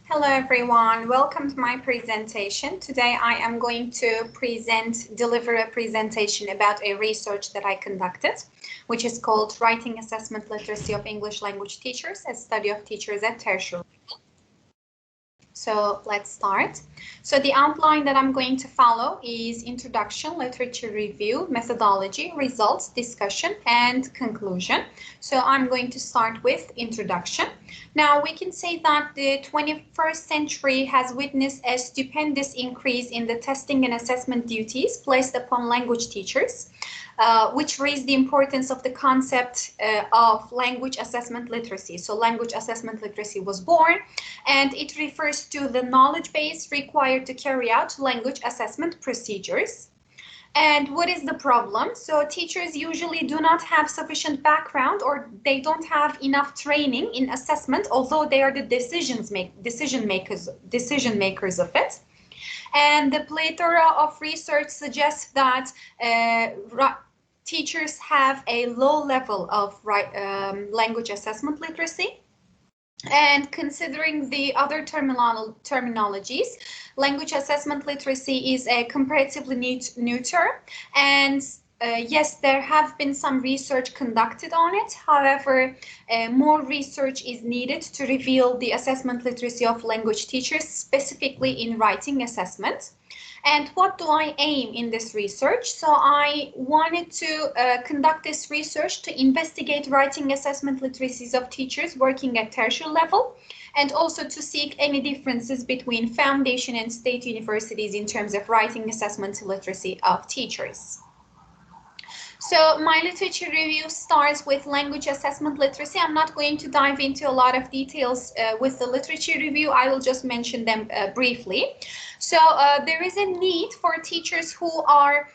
Hello everyone, welcome to my presentation. Today I am going to deliver a presentation about a research that I conducted, which is called Writing Assessment Literacy of English Language Teachers, a study of teachers at tertiary. So let's start. So the outline that I'm going to follow is introduction, literature review, methodology, results, discussion, and conclusion. So I'm going to start with introduction. Now we can say that the 21st century has witnessed a stupendous increase in the testing and assessment duties placed upon language teachers, which raised the importance of the concept of language assessment literacy. So language assessment literacy was born, and it refers to the knowledge base required to carry out language assessment procedures. And what is the problem? So teachers usually do not have sufficient background, or they don't have enough training in assessment, although they are the decision makers of it. And the plethora of research suggests that teachers have a low level of language assessment literacy. And considering the other terminologies, language assessment literacy is a comparatively new term. And yes, there have been some research conducted on it. However, more research is needed to reveal the assessment literacy of language teachers, specifically in writing assessment. And what do I aim in this research? So I wanted to conduct this research to investigate writing assessment literacies of teachers working at tertiary level, and also to seek any differences between foundation and state universities in terms of writing assessment literacy of teachers. So my literature review starts with language assessment literacy. I'm not going to dive into a lot of details with the literature review. I will just mention them briefly. So there is a need for teachers who are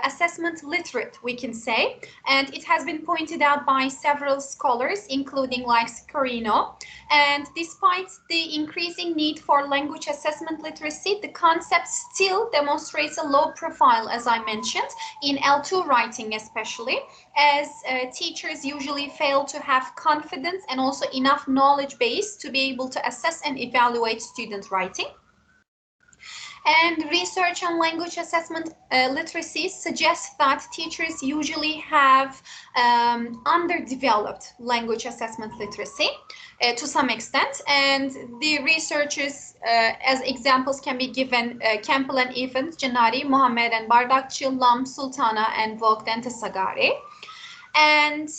assessment literate, we can say, and it has been pointed out by several scholars, including like Scarino. And despite the increasing need for language assessment literacy, the concept still demonstrates a low profile, as I mentioned, in L2 writing especially, as teachers usually fail to have confidence and also enough knowledge base to be able to assess and evaluate student writing. And research on language assessment literacy suggests that teachers usually have underdeveloped language assessment literacy to some extent. And the researchers, as examples can be given, Campbell and Evans, Janari, Mohammed and Bardakçı, Lam, Sultana, and Vogt and Tesagari. And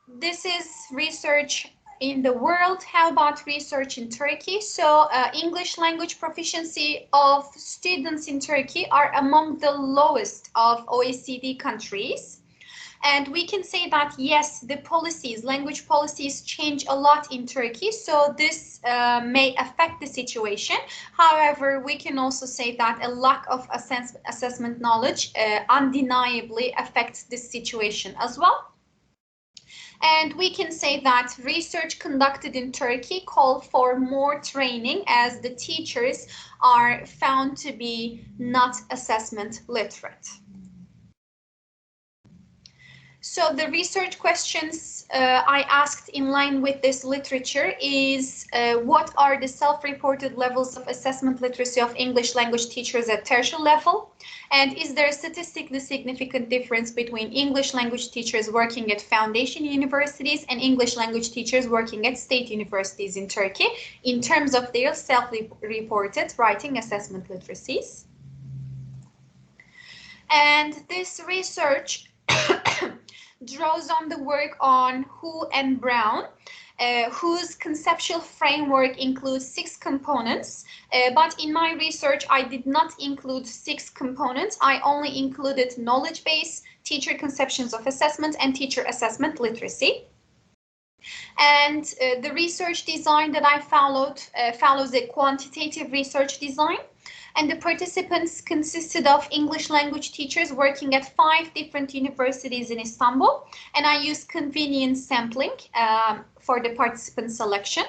this is research in the world. How about research in Turkey? So English language proficiency of students in Turkey are among the lowest of OECD countries. And we can say that, yes, the policies, language policies change a lot in Turkey, so this may affect the situation. However, we can also say that a lack of assessment knowledge undeniably affects this situation as well. And we can say that research conducted in Turkey called for more training, as the teachers are found to be not assessment literate. So the research questions I asked in line with this literature is what are the self-reported levels of assessment literacy of English language teachers at tertiary level? And is there a statistically significant difference between English language teachers working at foundation universities and English language teachers working at state universities in Turkey in terms of their self-reported writing assessment literacies? And this research draws on the work on Hu and Brown, whose conceptual framework includes 6 components. But in my research, I did not include 6 components. I only included knowledge base, teacher conceptions of assessment, and teacher assessment literacy. And the research design that I followed follows a quantitative research design. And the participants consisted of English language teachers working at 5 different universities in Istanbul. And I used convenience sampling for the participant selection.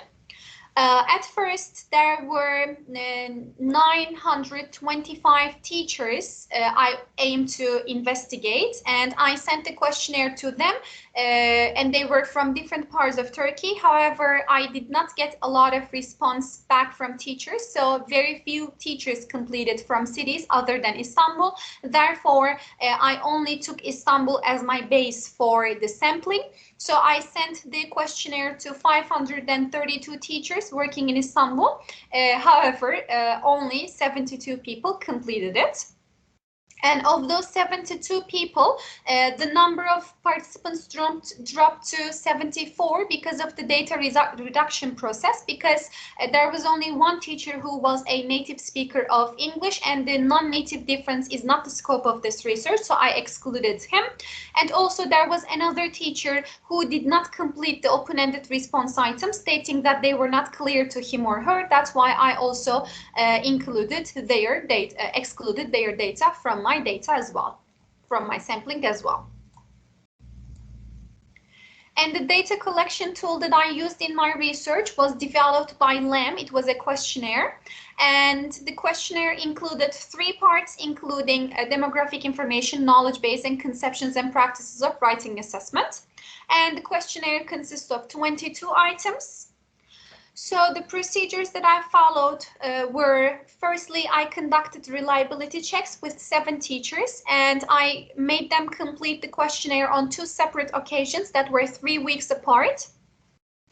At first, there were 925 teachers I aimed to investigate, and I sent the questionnaire to them, and they were from different parts of Turkey. However, I did not get a lot of response back from teachers, so very few teachers completed from cities other than Istanbul. Therefore, I only took Istanbul as my base for the sampling. So I sent the questionnaire to 532 teachers working in Istanbul. However, only 72 people completed it. And of those 72 people, the number of participants dropped to 74 because of the data reduction process, because there was only one teacher who was a native speaker of English, and the non-native difference is not the scope of this research, so I excluded him. And also there was another teacher who did not complete the open-ended response items, stating that they were not clear to him or her. That's why I also excluded their data from my data as well, from my sampling as well. And the data collection tool that I used in my research was developed by LAM. It was a questionnaire, and the questionnaire included 3 parts, including demographic information, knowledge base, and conceptions and practices of writing assessment. And the questionnaire consists of 22 items. So the procedures that I followed were, firstly, I conducted reliability checks with 7 teachers, and I made them complete the questionnaire on 2 separate occasions that were 3 weeks apart.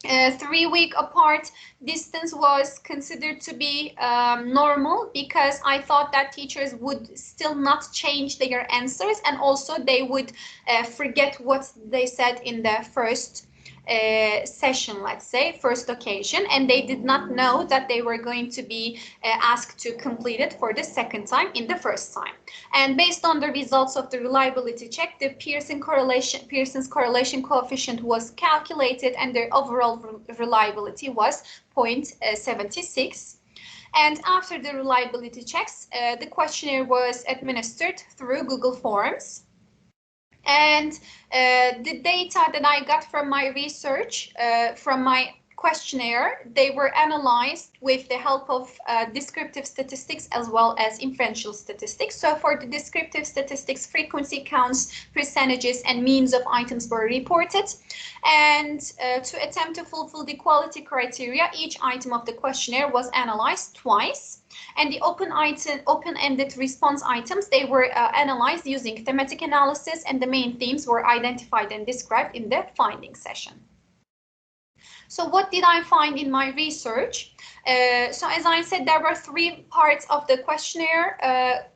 3-week apart distance was considered to be normal, because I thought that teachers would still not change their answers, and also they would forget what they said in the first session, let's say, first occasion, and they did not know that they were going to be asked to complete it for the second time in the first time. And based on the results of the reliability check, the Pearson's correlation coefficient was calculated, and the overall reliability was 0.76. And after the reliability checks, the questionnaire was administered through Google Forms. And the data that I got from my research, from my questionnaire, they were analyzed with the help of descriptive statistics as well as inferential statistics. So for the descriptive statistics, frequency counts, percentages, and means of items were reported. And to attempt to fulfill the quality criteria, each item of the questionnaire was analyzed twice. And the open-ended response items, they were analyzed using thematic analysis, and the main themes were identified and described in the finding session. So what did I find in my research? So as I said, there were 3 parts of the questionnaire: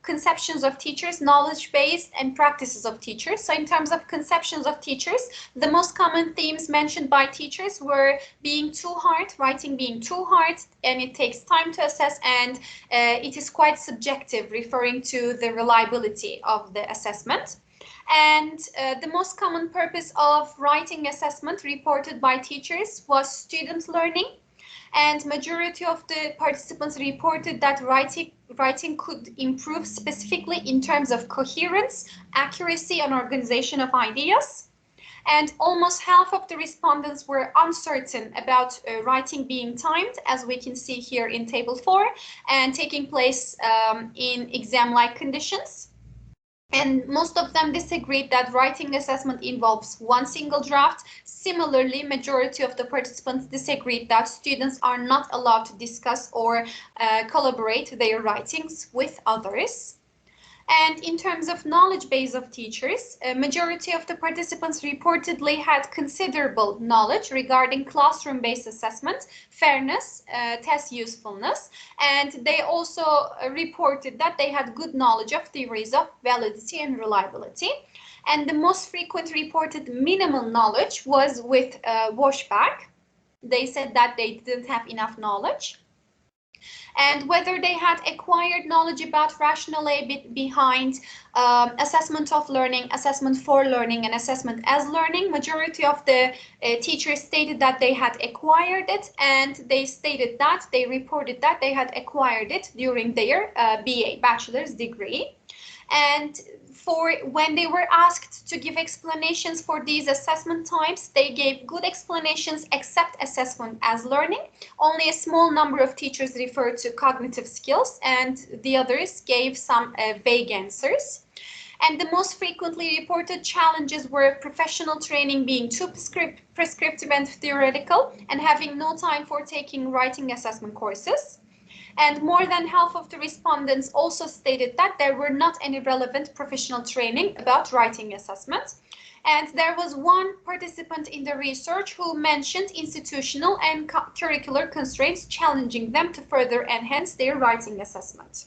conceptions of teachers, knowledge base, and practices of teachers. So in terms of conceptions of teachers, the most common themes mentioned by teachers were being too hard, writing being too hard, and it takes time to assess, and it is quite subjective, referring to the reliability of the assessment. And the most common purpose of writing assessment reported by teachers was student learning, and majority of the participants reported that writing could improve, specifically in terms of coherence, accuracy, and organization of ideas. And almost half of the respondents were uncertain about writing being timed, as we can see here in table 4, and taking place in exam-like conditions. And most of them disagreed that writing assessment involves one single draft. Similarly, majority of the participants disagreed that students are not allowed to discuss or collaborate their writings with others. And in terms of knowledge base of teachers, a majority of the participants reportedly had considerable knowledge regarding classroom-based assessment, fairness, test usefulness, and they also reported that they had good knowledge of theories of validity and reliability. And the most frequent reported minimal knowledge was with washback. They said that they didn't have enough knowledge. And whether they had acquired knowledge about rationale behind assessment of learning, assessment for learning, and assessment as learning, majority of the teachers stated that they had acquired it, and they stated that they reported that they had acquired it during their BA, bachelor's degree. And for when they were asked to give explanations for these assessment types, they gave good explanations except assessment as learning. Only a small number of teachers referred to cognitive skills, and the others gave some vague answers. And the most frequently reported challenges were professional training being too prescriptive and theoretical, and having no time for taking writing assessment courses. And more than half of the respondents also stated that there were not any relevant professional training about writing assessment. And there was one participant in the research who mentioned institutional and curricular constraints challenging them to further enhance their writing assessment.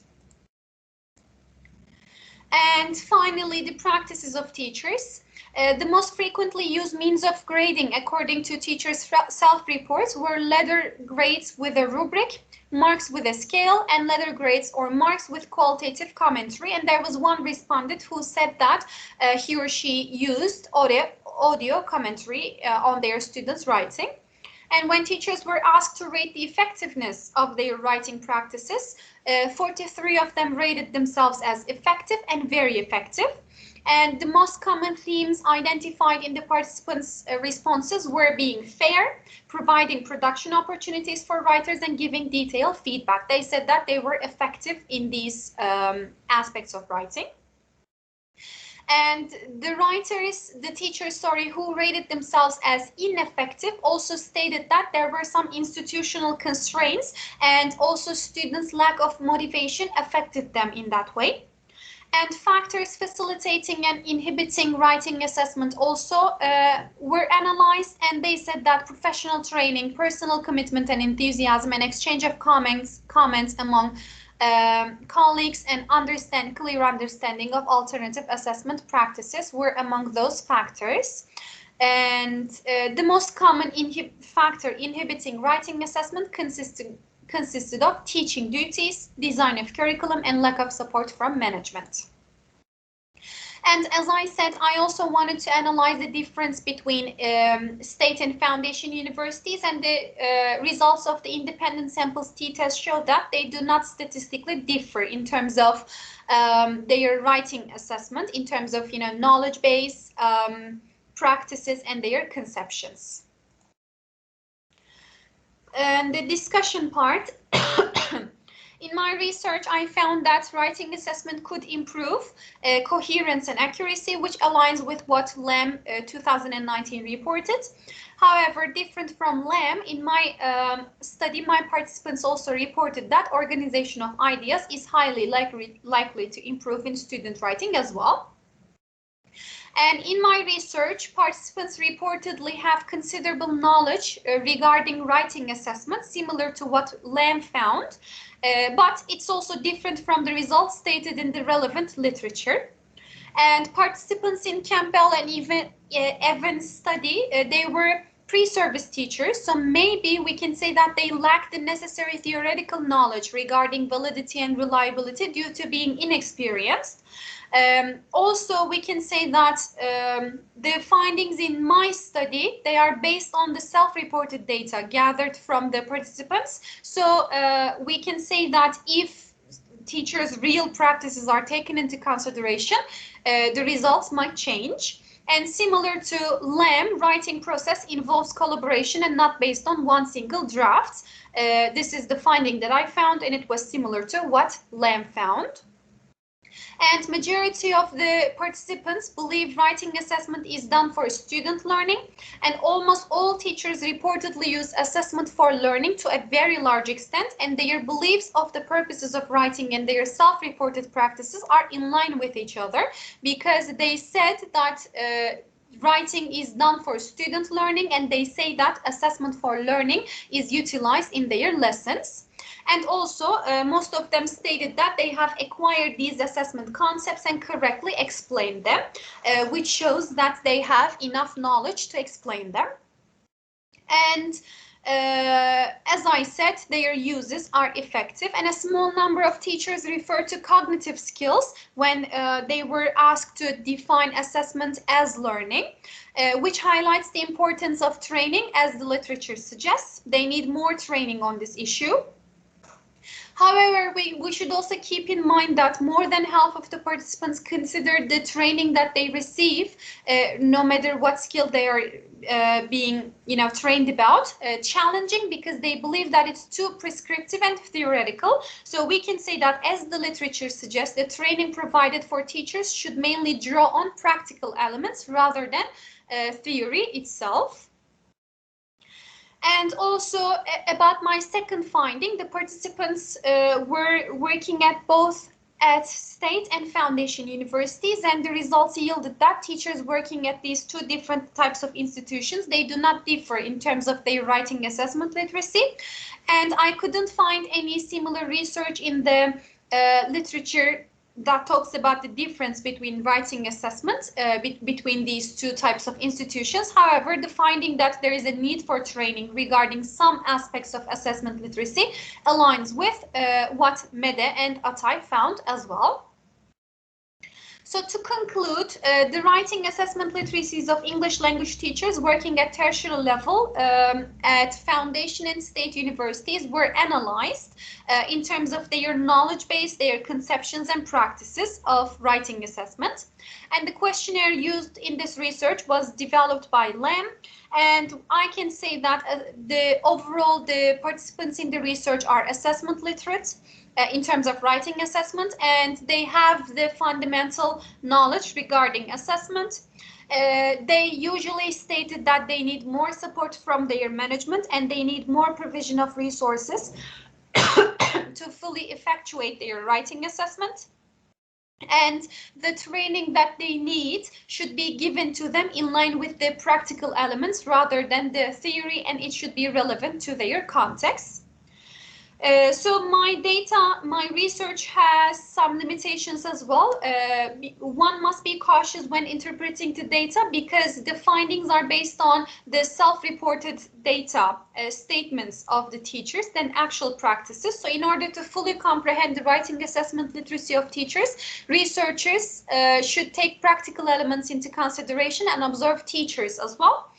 And finally, the practices of teachers. The most frequently used means of grading, according to teachers' self-reports, were letter grades with a rubric, marks with a scale, and letter grades or marks with qualitative commentary. And there was one respondent who said that he or she used audio commentary on their students' writing. And when teachers were asked to rate the effectiveness of their writing practices, 43 of them rated themselves as effective and very effective. And the most common themes identified in the participants' responses were being fair, providing production opportunities for writers, and giving detailed feedback. They said that they were effective in these aspects of writing. And the teachers, who rated themselves as ineffective also stated that there were some institutional constraints, and also students' lack of motivation affected them in that way. And factors facilitating and inhibiting writing assessment also were analyzed, and they said that professional training, personal commitment and enthusiasm, and exchange of comments among colleagues, and clear understanding of alternative assessment practices were among those factors. And the most common factor inhibiting writing assessment consisted of teaching duties, design of curriculum, and lack of support from management. And as I said, I also wanted to analyze the difference between state and foundation universities, and the results of the independent samples t-test show that they do not statistically differ in terms of their writing assessment, in terms of knowledge base, practices, and their conceptions. And the discussion part. In my research, I found that writing assessment could improve coherence and accuracy, which aligns with what LAM 2019 reported. However, different from LAM, in my study, my participants also reported that organization of ideas is highly likely to improve in student writing as well. And in my research, participants reportedly have considerable knowledge regarding writing assessment, similar to what LAM found, but it's also different from the results stated in the relevant literature. And participants in Campbell and even Evans' study, they were pre-service teachers, so maybe we can say that they lack the necessary theoretical knowledge regarding validity and reliability due to being inexperienced. Also, we can say that the findings in my study, they are based on the self-reported data gathered from the participants. So we can say that if teachers' real practices are taken into consideration, the results might change. And similar to LAM, writing process involves collaboration and not based on one single draft. This is the finding that I found, and it was similar to what LAM found. And majority of the participants believe writing assessment is done for student learning, and almost all teachers reportedly use assessment for learning to a very large extent, and their beliefs of the purposes of writing and their self-reported practices are in line with each other, because they said that writing is done for student learning, and they say that assessment for learning is utilized in their lessons. And also, most of them stated that they have acquired these assessment concepts and correctly explained them, which shows that they have enough knowledge to explain them. And as I said, their uses are effective, and a small number of teachers refer to cognitive skills when they were asked to define assessment as learning, which highlights the importance of training, as the literature suggests. They need more training on this issue. However, we should also keep in mind that more than half of the participants consider the training that they receive, no matter what skill they are being, trained about, challenging, because they believe that it's too prescriptive and theoretical. So we can say that, as the literature suggests, the training provided for teachers should mainly draw on practical elements rather than theory itself. And also, about my second finding, the participants were working at state and foundation universities, and the results yielded that teachers working at these two different types of institutions, they do not differ in terms of their writing assessment literacy. And I couldn't find any similar research in the literature that talks about the difference between writing assessments between these two types of institutions. However, the finding that there is a need for training regarding some aspects of assessment literacy aligns with what Mede and Atay found as well. So to conclude, the writing assessment literacies of English language teachers working at tertiary level at foundation and state universities were analyzed in terms of their knowledge base, their conceptions and practices of writing assessment. And the questionnaire used in this research was developed by LEM. And I can say that the participants in the research are assessment literate in terms of writing assessment, and they have the fundamental knowledge regarding assessment. They usually stated that they need more support from their management and they need more provision of resources to fully effectuate their writing assessment. And the training that they need should be given to them in line with the practical elements rather than the theory, and it should be relevant to their context. So my research has some limitations as well. One must be cautious when interpreting the data because the findings are based on the self-reported data statements of the teachers than actual practices. So in order to fully comprehend the writing assessment literacy of teachers, researchers should take practical elements into consideration and observe teachers as well.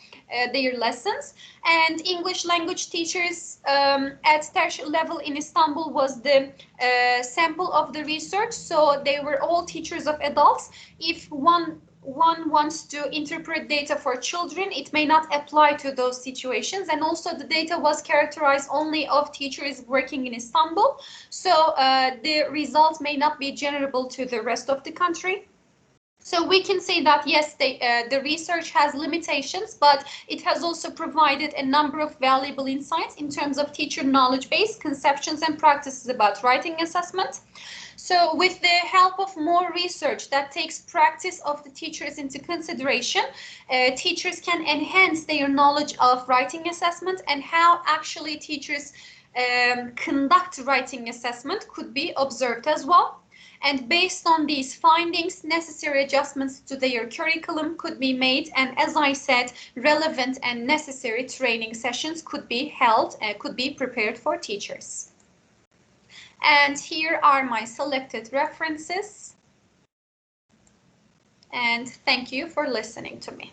Their lessons. And English language teachers at tertiary level in Istanbul was the sample of the research. So they were all teachers of adults. If one wants to interpret data for children, it may not apply to those situations. And also the data was characterized only of teachers working in Istanbul. So the results may not be generable to the rest of the country. So we can say that, yes, the research has limitations, but it has also provided a number of valuable insights in terms of teacher knowledge base, conceptions and practices about writing assessment. So with the help of more research that takes practice of the teachers into consideration, teachers can enhance their knowledge of writing assessment, and how actually teachers conduct writing assessment could be observed as well. And based on these findings, necessary adjustments to their curriculum could be made. And as I said, relevant and necessary training sessions could be held, could be prepared for teachers. And here are my selected references. And thank you for listening to me.